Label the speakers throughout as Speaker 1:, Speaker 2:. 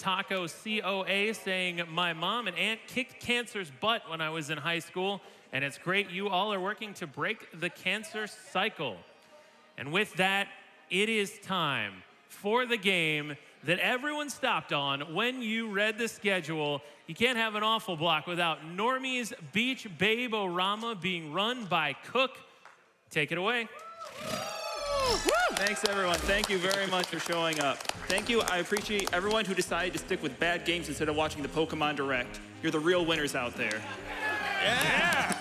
Speaker 1: Taco COA saying, my mom and aunt kicked cancer's butt when I was in high school, and it's great you all are working to break the cancer cycle. And with that, it is time for the game that everyone stopped on when you read the schedule. You can't have an awful block without Normy's Beach Babe-O-Rama being run by Cook. Take it away.
Speaker 2: Thanks, everyone. Thank you very much for showing up. Thank you. I appreciate everyone who decided to stick with bad games instead of watching the Pokemon Direct. You're the real winners out there.
Speaker 1: Yeah!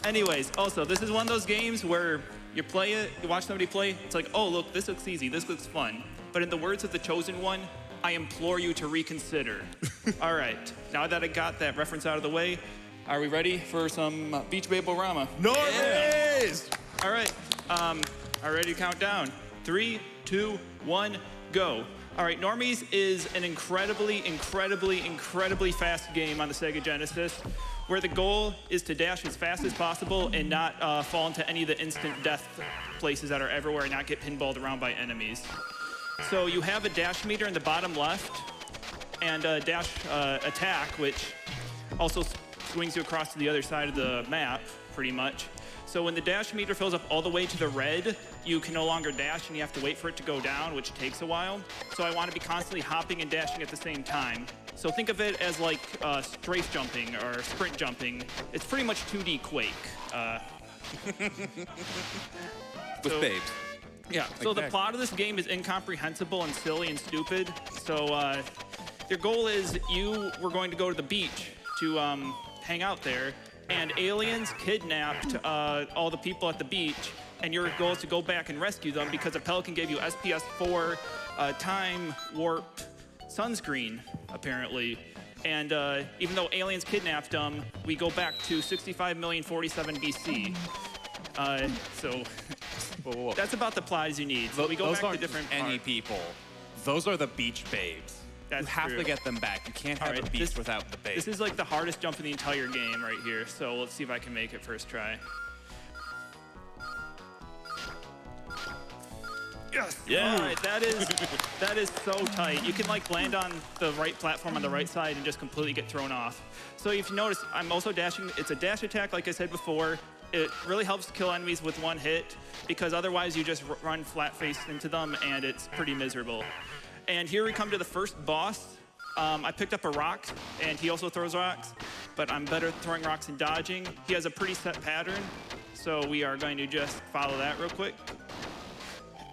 Speaker 2: Anyways, also, this is one of those games where you play it, you watch somebody play, it's like, oh, look, this looks easy, this looks fun. But in the words of the Chosen One, I implore you to reconsider. All right, now that I got that reference out of the way, are we ready for some Beach Babe-O-Rama?
Speaker 3: Normies!
Speaker 2: All right, are ready to count down? 3, 2, 1, go. All right, Normies is an incredibly fast game on the Sega Genesis, where the goal is to dash as fast as possible and not fall into any of the instant death places that are everywhere and not get pinballed around by enemies. So you have a dash meter in the bottom left and a dash attack, which also swings you across to the other side of the map, pretty much. So when the dash meter fills up all the way to the red, you can no longer dash and you have to wait for it to go down, which takes a while. So I want to be constantly hopping and dashing at the same time. So think of it as like strafe jumping or sprint jumping. It's pretty much 2D Quake.
Speaker 3: With babes.
Speaker 2: Yeah, so the plot of this game is incomprehensible and silly and stupid. So your goal is we're going to go to the beach to hang out there, and aliens kidnapped all the people at the beach, and your goal is to go back and rescue them because a pelican gave you SPS 4 time warp sunscreen, apparently. And even though aliens kidnapped them, we go back to 65,047 BC. So
Speaker 3: Whoa.
Speaker 2: that's about the plot as you need. So we go
Speaker 4: Those
Speaker 2: back to
Speaker 4: aren't
Speaker 2: different
Speaker 4: any
Speaker 2: parts.
Speaker 4: people. Those are the beach babes.
Speaker 2: That's
Speaker 4: you have
Speaker 2: true.
Speaker 4: to get them back. You can't have
Speaker 2: All right,
Speaker 4: a beach
Speaker 2: this-
Speaker 4: without the babes.
Speaker 2: This is like the hardest jump in the entire game right here. So let's see if I can make it first try. Yes.
Speaker 3: Yeah.
Speaker 2: All right, that is so tight. You can like land on the right platform on the right side and just completely get thrown off. So if you notice, I'm also dashing. It's a dash attack, like I said before. It really helps kill enemies with one hit because otherwise you just run flat-faced into them and it's pretty miserable. And here we come to the first boss. I picked up a rock, and he also throws rocks, but I'm better at throwing rocks and dodging. He has a pretty set pattern, so we are going to just follow that real quick.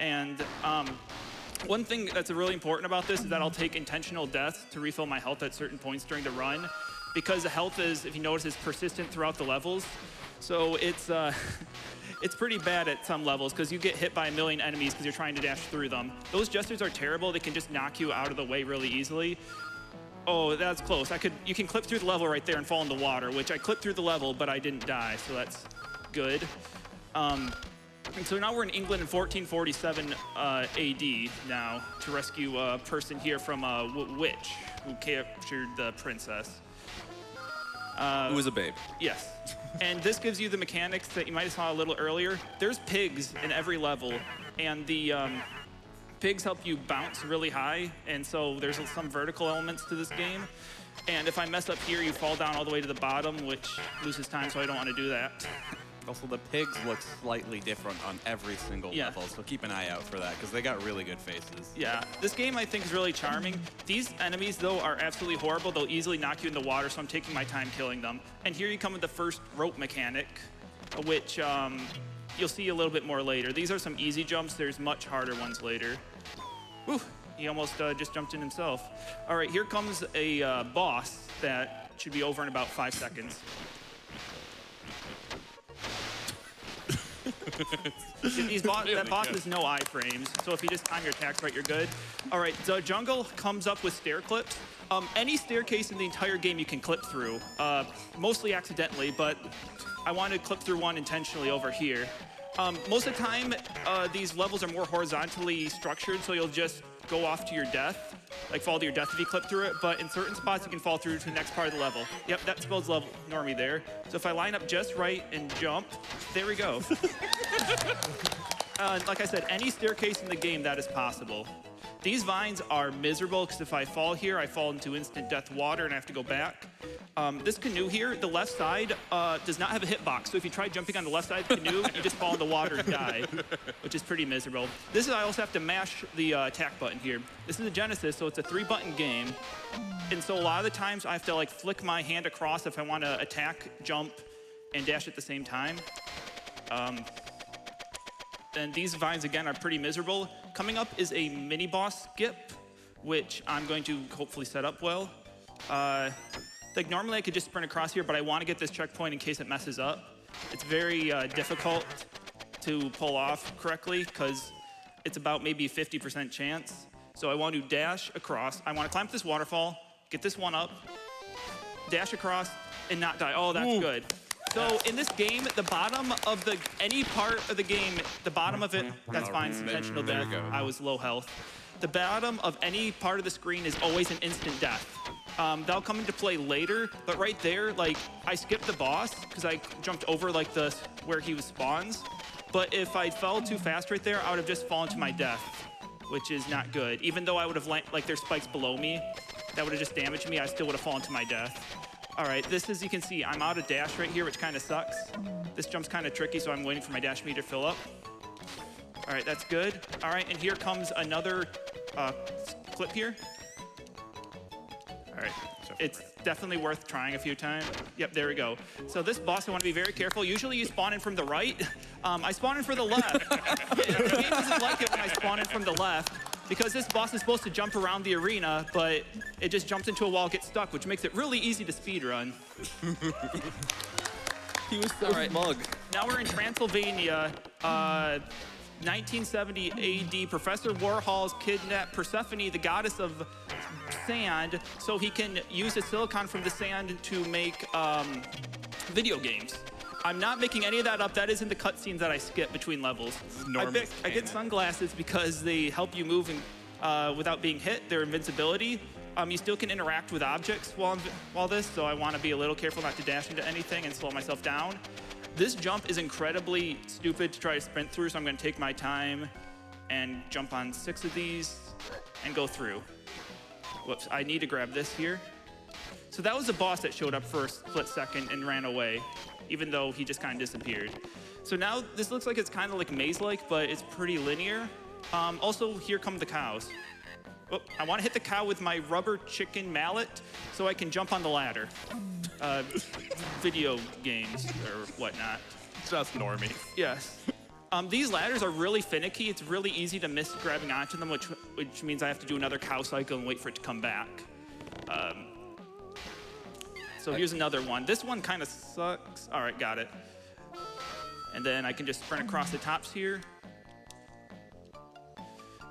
Speaker 2: And one thing that's really important about this is that I'll take intentional deaths to refill my health at certain points during the run, because the health is, if you notice, is persistent throughout the levels. So it's pretty bad at some levels because you get hit by a million enemies because you're trying to dash through them. Those jesters are terrible. They can just knock you out of the way really easily. Oh, that's close. You can clip through the level right there and fall in the water, which I clipped through the level, but I didn't die, so that's good. And so now we're in England in 1447 AD now to rescue a person here from a witch who captured the princess.
Speaker 3: Who was a babe?
Speaker 2: Yes. And this gives you the mechanics that you might have saw a little earlier. There's pigs in every level, and the pigs help you bounce really high, and so there's some vertical elements to this game. And if I mess up here, you fall down all the way to the bottom, which loses time, so I don't want to do that.
Speaker 4: Also, the pigs look slightly different on every single
Speaker 2: Yeah.
Speaker 4: level, so keep an eye out for that, because they got really good faces.
Speaker 2: Yeah, this game I think is really charming. These enemies, though, are absolutely horrible. They'll easily knock you in the water, so I'm taking my time killing them. And here you come with the first rope mechanic, which you'll see a little bit more later. These are some easy jumps. There's much harder ones later. Whew, he almost just jumped in himself. All right, here comes a boss that should be over in about 5 seconds. That boss has no iframes, so if you just time your attacks right, you're good. All right, the jungle comes up with stair clips. Any staircase in the entire game you can clip through, mostly accidentally, but I wanted to clip through one intentionally over here. Most of the time, these levels are more horizontally structured, so you'll just go off to your death, like fall to your death if you clip through it, but in certain spots you can fall through to the next part of the level. Yep, that spells level Normie there. So if I line up just right and jump, there we go. Like I said, any staircase in the game, that is possible. These vines are miserable because if I fall here, I fall into instant death water and I have to go back. This canoe here, the left side does not have a hitbox. So if you try jumping on the left side of the canoe, you just fall in the water and die, which is pretty miserable. This is, I also have to mash the attack button here. This is a Genesis, so it's a 3-button game. And so a lot of the times I have to like flick my hand across if I want to attack, jump, and dash at the same time. And these vines, again, are pretty miserable. Coming up is a mini-boss skip, which I'm going to hopefully set up well. Like, normally I could just sprint across here, but I want to get this checkpoint in case it messes up. It's very difficult to pull off correctly, because it's about maybe a 50% chance. So I want to dash across. I want to climb up this waterfall, get this one up, dash across, and not die. Oh, that's good. So in this game, the bottom of any part of the game, the bottom of it, that's fine, it's intentional death. I was low health. The bottom of any part of the screen is always an instant death. That'll come into play later, but right there, like, I skipped the boss because I jumped over like where he spawns. But if I fell too fast right there, I would have just fallen to my death, which is not good. Even though I would have, like, there's spikes below me, that would have just damaged me, I still would have fallen to my death. All right, this, as you can see, I'm out of dash right here, which kind of sucks. This jump's kind of tricky, so I'm waiting for my dash meter to fill up. All right, that's good. All right, and here comes another clip here. All right, it's definitely worth trying a few times. Yep, there we go. So this boss, I want to be very careful. Usually you spawn in from the right. I spawn in from the left. The game doesn't like it when I spawn in from the left, because this boss is supposed to jump around the arena, but it just jumps into a wall, gets stuck, which makes it really easy to speedrun.
Speaker 3: He was so smug.
Speaker 2: Now we're in Transylvania. 1970 AD, Professor Warhol's kidnapped Persephone, the goddess of sand, so he can use the silicon from the sand to make video games. I'm not making any of that up. That is in the cutscenes that I skip between levels. I get sunglasses because they help you move without being hit. They're invincibility. You still can interact with objects while this, so I want to be a little careful not to dash into anything and slow myself down. This jump is incredibly stupid to try to sprint through, so I'm going to take my time and jump on 6 of these and go through. Whoops, I need to grab this here. So that was the boss that showed up for a split second and ran away, even though he just kind of disappeared. So now this looks like it's kind of like maze-like, but it's pretty linear. Also, here come the cows. Oh, I want to hit the cow with my rubber chicken mallet so I can jump on the ladder. Video games or whatnot.
Speaker 3: Just Normy.
Speaker 2: Yes. These ladders are really finicky. It's really easy to miss grabbing onto them, which means I have to do another cow cycle and wait for it to come back. So here's another one. This one kind of sucks. All right, got it. And then I can just sprint across the tops here.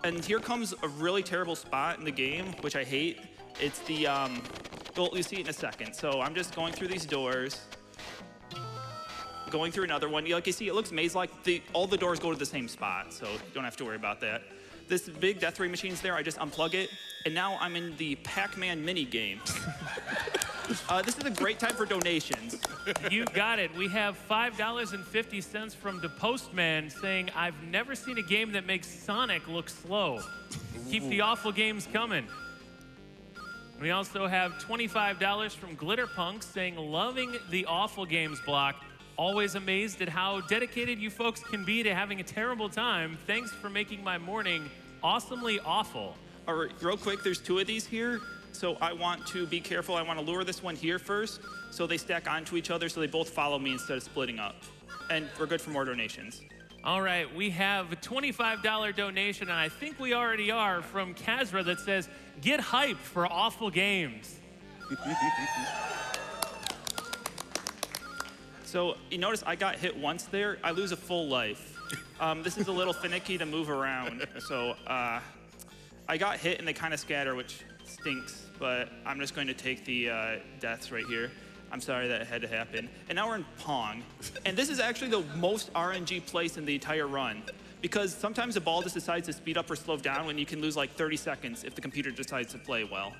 Speaker 2: And here comes a really terrible spot in the game, which I hate. It's the, well, you'll see it in a second. So I'm just going through these doors, going through another one. Like you see, it looks maze-like. All the doors go to the same spot, so you don't have to worry about that. This big death ray machine's there. I just unplug it, and now I'm in the Pac-Man mini game. This is a great time for donations.
Speaker 1: You got it. We have $5.50 from the postman saying, I've never seen a game that makes Sonic look slow. Keep the awful games coming. We also have $25 from Glitterpunk saying, loving the awful games block. Always amazed at how dedicated you folks can be to having a terrible time. Thanks for making my morning awesomely awful.
Speaker 2: All right, real quick, there's 2 of these here. So I want to be careful. I want to lure this one here first, so they stack onto each other so they both follow me instead of splitting up. And we're good for more donations.
Speaker 1: All right, we have a $25 donation, and I think we already are, from Kazra that says, get hyped for awful games.
Speaker 2: So you notice I got hit once there. I lose a full life. This is a little finicky to move around. So I got hit and they kind of scatter, which stinks, but I'm just going to take the deaths right here. I'm sorry that had to happen. And now we're in Pong. And this is actually the most RNG place in the entire run, because sometimes the ball just decides to speed up or slow down when you can lose like 30 seconds if the computer decides to play well.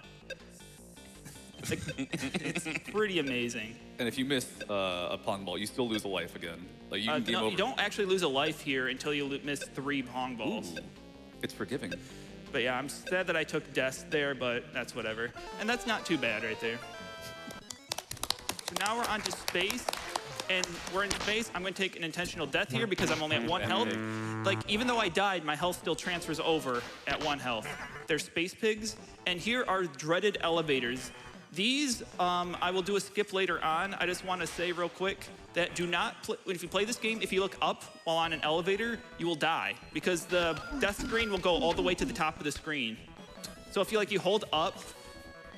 Speaker 2: Like, it's pretty amazing.
Speaker 3: And if you miss a pong ball, you still lose a life again. Like you can game over.
Speaker 2: You don't actually lose a life here until you miss 3 pong balls.
Speaker 3: Ooh, it's forgiving.
Speaker 2: But yeah, I'm sad that I took deaths there, but that's whatever. And that's not too bad right there. So now we're on to space. And we're in space. I'm going to take an intentional death here because I'm only at 1 health. Like, even though I died, my health still transfers over at 1 health. They're space pigs. And here are dreaded elevators. These, I will do a skip later on. I just want to say real quick that do not, if you play this game, if you look up while on an elevator, you will die because the death screen will go all the way to the top of the screen. So if you hold up,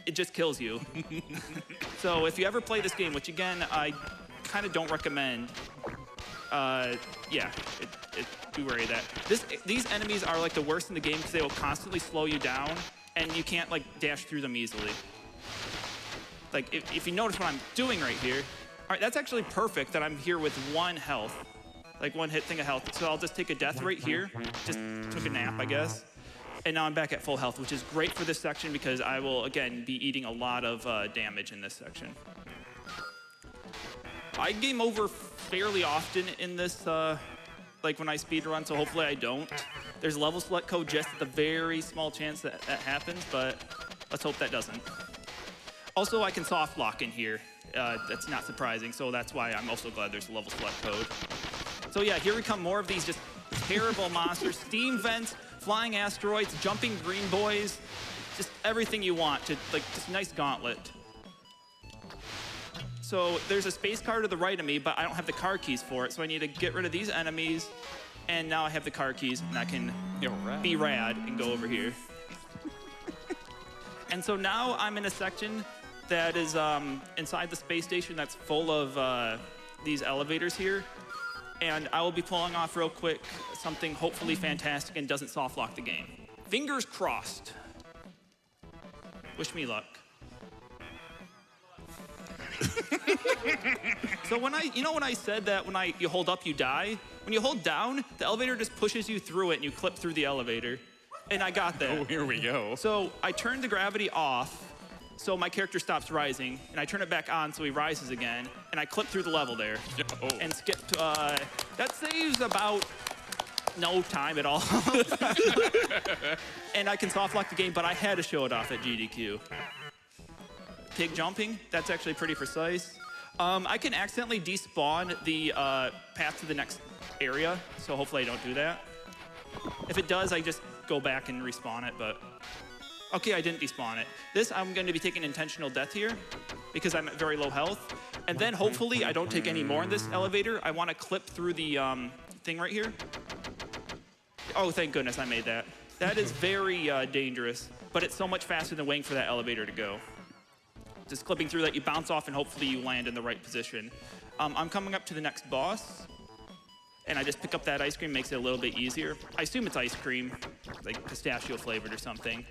Speaker 2: it just kills you. So if you ever play this game, which again, I kind of don't recommend, do worry of that. These enemies are like the worst in the game because they will constantly slow you down and you can't like dash through them easily. Like if you notice what I'm doing right here, all right, that's actually perfect that I'm here with 1 health, like 1 hit thing of health. So I'll just take a death right here, just took a nap, I guess. And now I'm back at full health, which is great for this section because I will, again, be eating a lot of damage in this section. I game over fairly often in this, like when I speedrun, so hopefully I don't. There's level select code just at the very small chance that that happens, but let's hope that doesn't. Also, I can soft lock in here. That's not surprising, so that's why I'm also glad there's a level select code. So yeah, here we come, more of these just terrible monsters. Steam vents, flying asteroids, jumping green boys, just everything you want to, like, just nice gauntlet. So there's a space car to the right of me, but I don't have the car keys for it, so I need to get rid of these enemies, and now I have the car keys, and I can be rad and go over here. And so now I'm in a section that is inside the space station that's full of these elevators here, and I will be pulling off real quick something hopefully fantastic and doesn't soft lock the game. Fingers crossed. Wish me luck. So when I said that when you hold up, you die? When you hold down, the elevator just pushes you through it and you clip through the elevator. And I got that.
Speaker 3: Oh, here we go.
Speaker 2: So I turned the gravity off so my character stops rising, and I turn it back on so he rises again, and I clip through the level there.
Speaker 3: Oh.
Speaker 2: And skip to, that saves about no time at all. And I can soft lock the game, but I had to show it off at GDQ. Pig jumping, that's actually pretty precise. I can accidentally despawn the path to the next area, so hopefully I don't do that. If it does, I just go back and respawn it, but okay, I didn't despawn it. This, I'm going to be taking intentional death here because I'm at very low health. And then hopefully I don't take any more in this elevator. I want to clip through the thing right here. Oh, thank goodness I made that. That is very dangerous, but it's so much faster than waiting for that elevator to go. Just clipping through that, you bounce off and hopefully you land in the right position. I'm coming up to the next boss, and I just pick up that ice cream, makes it a little bit easier. I assume it's ice cream, like pistachio flavored or something.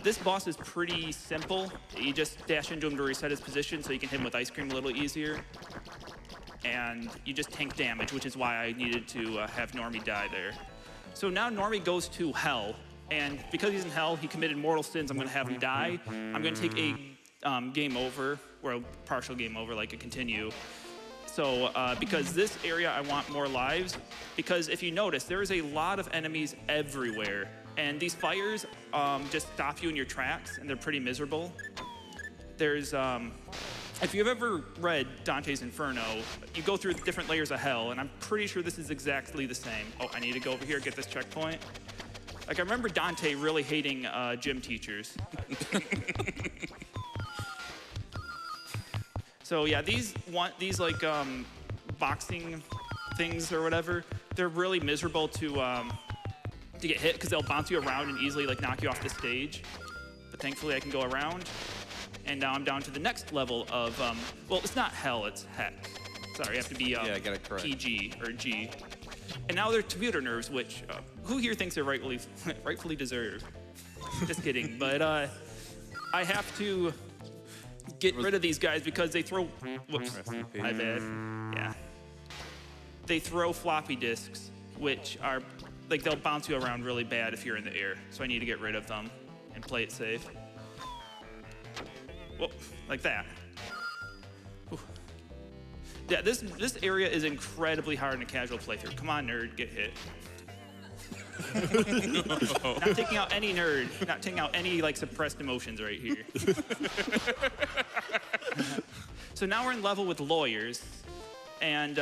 Speaker 2: This boss is pretty simple. You just dash into him to reset his position so you can hit him with ice cream a little easier. And you just tank damage, which is why I needed to have Normy die there. So now Normy goes to hell, and because he's in hell, he committed mortal sins. I'm gonna have him die. I'm gonna take a game over, or a partial game over, like a continue. So because this area, I want more lives, because if you notice, there is a lot of enemies everywhere, and these fires just stop you in your tracks, and they're pretty miserable. There's, if you've ever read Dante's Inferno, you go through different layers of hell, and I'm pretty sure this is exactly the same. Oh, I need to go over here, get this checkpoint. Like, I remember Dante really hating gym teachers. So yeah, these like boxing things or whatever, they're really miserable to get hit because they'll bounce you around and easily like knock you off the stage. But thankfully I can go around, and now I'm down to the next level of well, it's not hell, it's heck. Sorry, you have to be
Speaker 4: yeah, get it correct.
Speaker 2: PG or G. And now they're computer nerves, which who here thinks they're rightfully deserved? Just kidding, but I have to get rid of these guys because they throw, whoops, my bad, yeah. They throw floppy disks, which are, like, they'll bounce you around really bad if you're in the air. So I need to get rid of them and play it safe. Whoa, like that. Whew. Yeah, this area is incredibly hard in a casual playthrough. Come on, nerd, get hit. Not taking out any nerd, not taking out any like suppressed emotions right here. So now we're in level with lawyers, and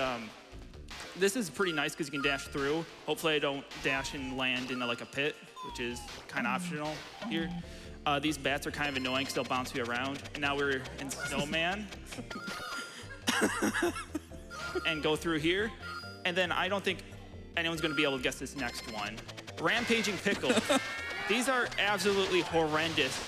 Speaker 2: this is pretty nice because you can dash through. Hopefully I don't dash and land into like a pit, which is kind of optional here. These bats are kind of annoying because they'll bounce you around. And now we're in Snowman. And go through here. And then I don't think anyone's going to be able to guess this next one. Rampaging Pickles. These are absolutely horrendous.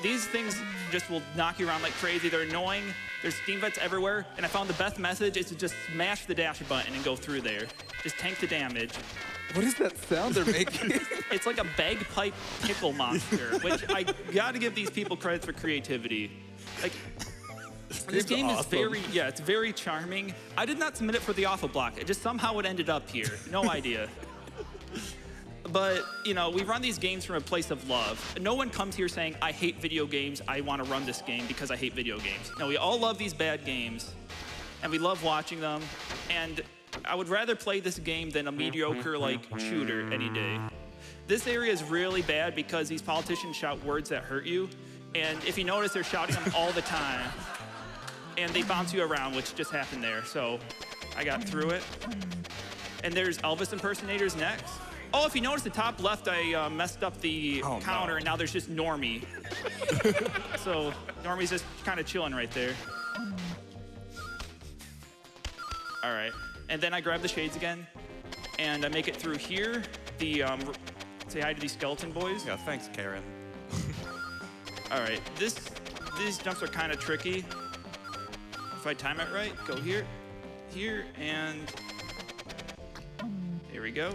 Speaker 2: These things just will knock you around like crazy. They're annoying. There's steam vents everywhere. And I found the best message is to just smash the dash button and go through there. Just tank the damage.
Speaker 3: What is that sound they're making?
Speaker 2: It's like a bagpipe pickle monster, which I gotta give these people credit for creativity. Like, this game is it's very charming. I did not submit it for the awful block. It just somehow it ended up here. No idea. But, you know, we run these games from a place of love. No one comes here saying, I hate video games, I want to run this game because I hate video games. No, we all love these bad games, and we love watching them, and I would rather play this game than a mediocre, like, shooter any day. This area is really bad because these politicians shout words that hurt you, and if you notice, they're shouting them all the time, and they bounce you around, which just happened there, so I got through it. And there's Elvis impersonators next. Oh, if you notice the top left, I messed up the counter, and now there's just Normy. So Normy's just kind of chilling right there. All right. And then I grab the shades again, and I make it through here. Say hi to these skeleton boys.
Speaker 4: Yeah, thanks, Karen.
Speaker 2: All right. These jumps are kind of tricky. If I time it right, go here, and there we go.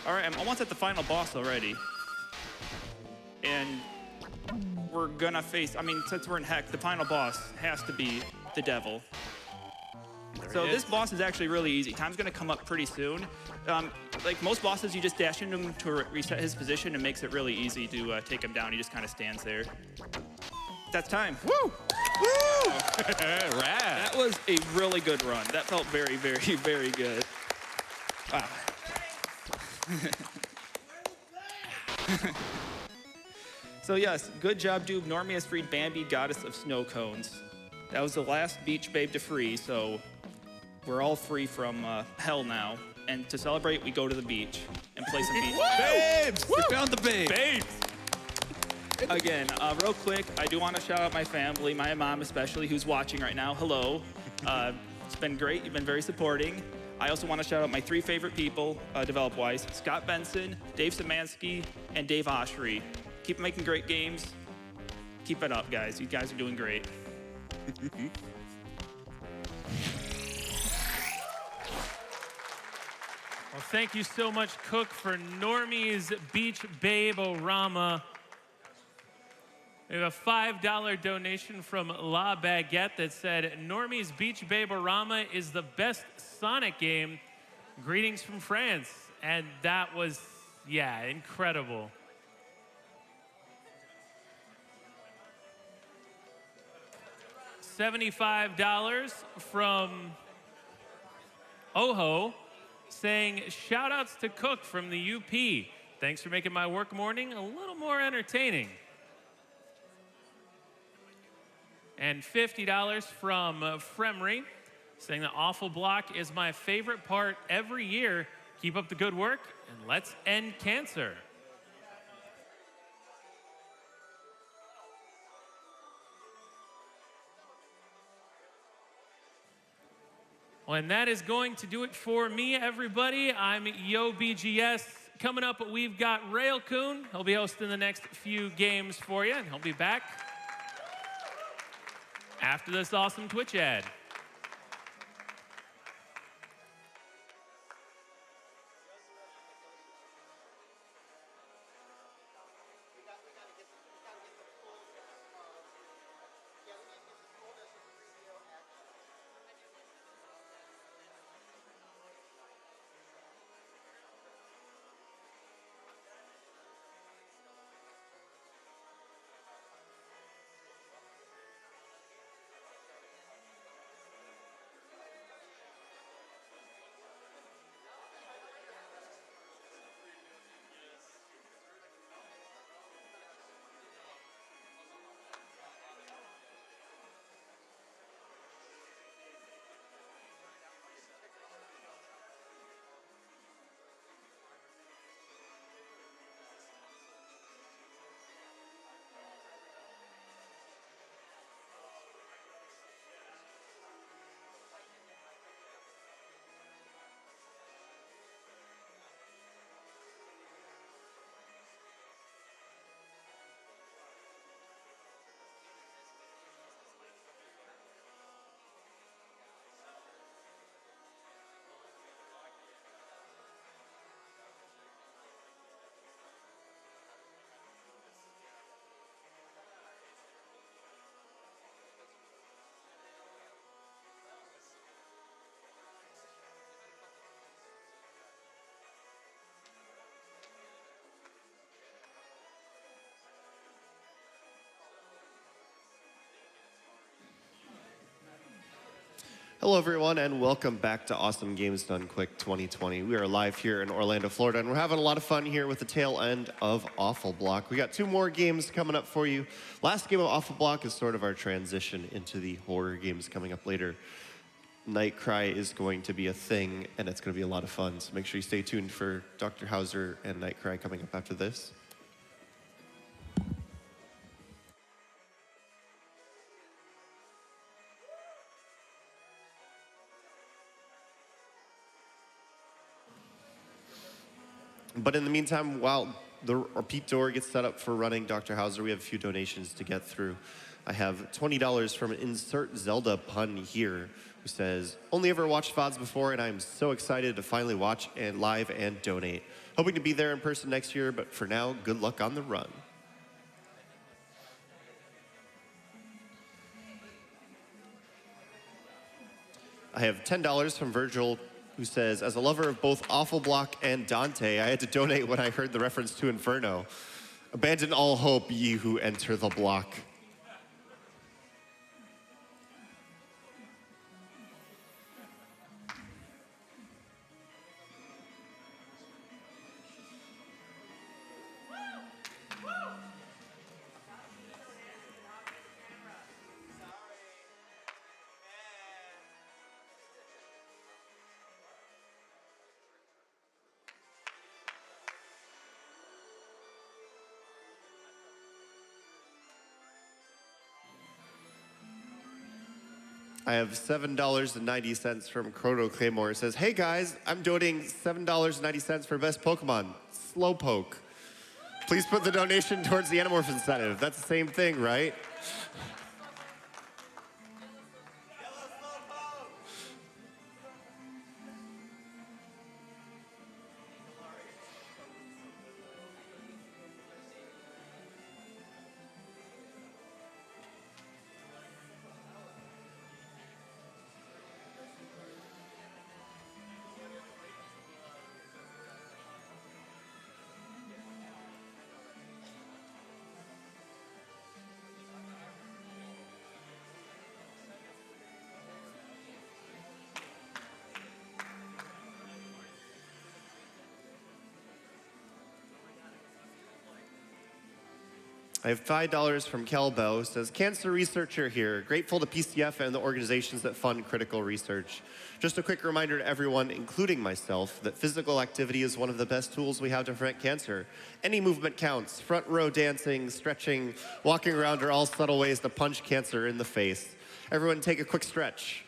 Speaker 2: All right, I'm almost at the final boss already. And we're gonna face, since we're in Heck, the final boss has to be the devil. So this boss is actually really easy. Time's gonna come up pretty soon. Like most bosses, you just dash into him to reset his position and makes it really easy to take him down. He just kind of stands there. That's time. Woo! Woo!
Speaker 3: Rad.
Speaker 2: That was a really good run. That felt very, very, very good. Wow. So yes, good job, Doob. Normie has freed Bambi, goddess of snow cones. That was the last beach babe to free, so we're all free from hell now. And to celebrate, we go to the beach and play some beach.
Speaker 3: Babes! We found the babe.
Speaker 1: Babes!
Speaker 2: Again, real quick, I do want to shout out my family, my mom especially, who's watching right now. Hello. It's been great. You've been very supporting. I also want to shout out my 3 favorite people, develop-wise, Scott Benson, Dave Szymanski, and Dave Oshry. Keep making great games. Keep it up, guys. You guys are doing great.
Speaker 1: Well, thank you so much, Cook, for Normie's Beach Babe-O-Rama. We have a $5 donation from La Baguette that said, Normie's Beach Babe-O-Rama is the best Sonic game. Greetings from France. And that was, incredible. $75 from Oho saying, shout outs to Cook from the UP. Thanks for making my work morning a little more entertaining. And $50 from Fremry, saying the awful block is my favorite part every year. Keep up the good work, and let's end cancer. Well, and that is going to do it for me, everybody. I'm YoBGS. Coming up, we've got Railcoon. He'll be hosting the next few games for you, and he'll be back after this awesome Twitch ad.
Speaker 5: Hello, everyone, and welcome back to Awesome Games Done Quick 2020. We are live here in Orlando, Florida, and we're having a lot of fun here with the tail end of Awful Block. We got 2 more games coming up for you. Last game of Awful Block is sort of our transition into the horror games coming up later. Night Cry is going to be a thing, and it's going to be a lot of fun, so make sure you stay tuned for Dr. Hauser and Night Cry coming up after this. But in the meantime, while the repeat door gets set up for running Dr. Hauser, we have a few donations to get through. I have $20 from Insert Zelda Pun here, who says, only ever watched VODs before, and I'm so excited to finally watch and live and donate. Hoping to be there in person next year, but for now, good luck on the run. I have $10 from Virgil, who says, as a lover of both Awful Block and Dante, I had to donate when I heard the reference to Inferno. Abandon all hope, ye who enter the block. I have $7.90 from Chrono Claymore. It says, hey guys, I'm donating $7.90 for best Pokemon, Slowpoke. Please put the donation towards the Animorph incentive. That's the same thing, right? I have $5 from Kelbo. Says, cancer researcher here. Grateful to PCF and the organizations that fund critical research. Just a quick reminder to everyone, including myself, that physical activity is one of the best tools we have to prevent cancer. Any movement counts. Front row dancing, stretching, walking around are all subtle ways to punch cancer in the face. Everyone take a quick stretch.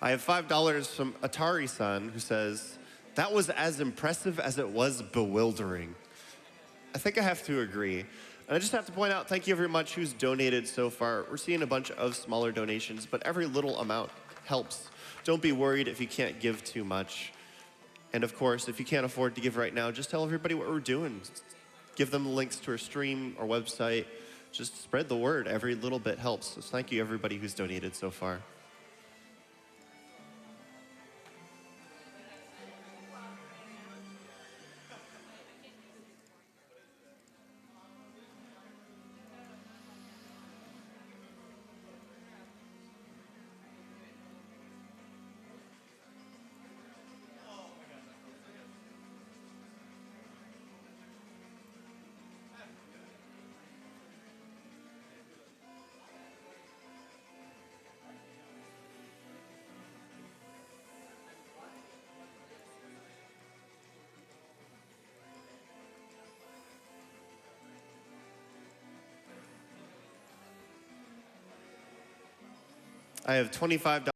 Speaker 5: I have $5 from Atari-san, who says, that was as impressive as it was bewildering. I think I have to agree. And I just have to point out, thank you very much who's donated so far. We're seeing a bunch of smaller donations, but every little amount helps. Don't be worried if you can't give too much. And of course, if you can't afford to give right now, just tell everybody what we're doing. Give them the links to our stream, our website. Just spread the word. Every little bit helps. So thank you everybody who's donated so far. I have $25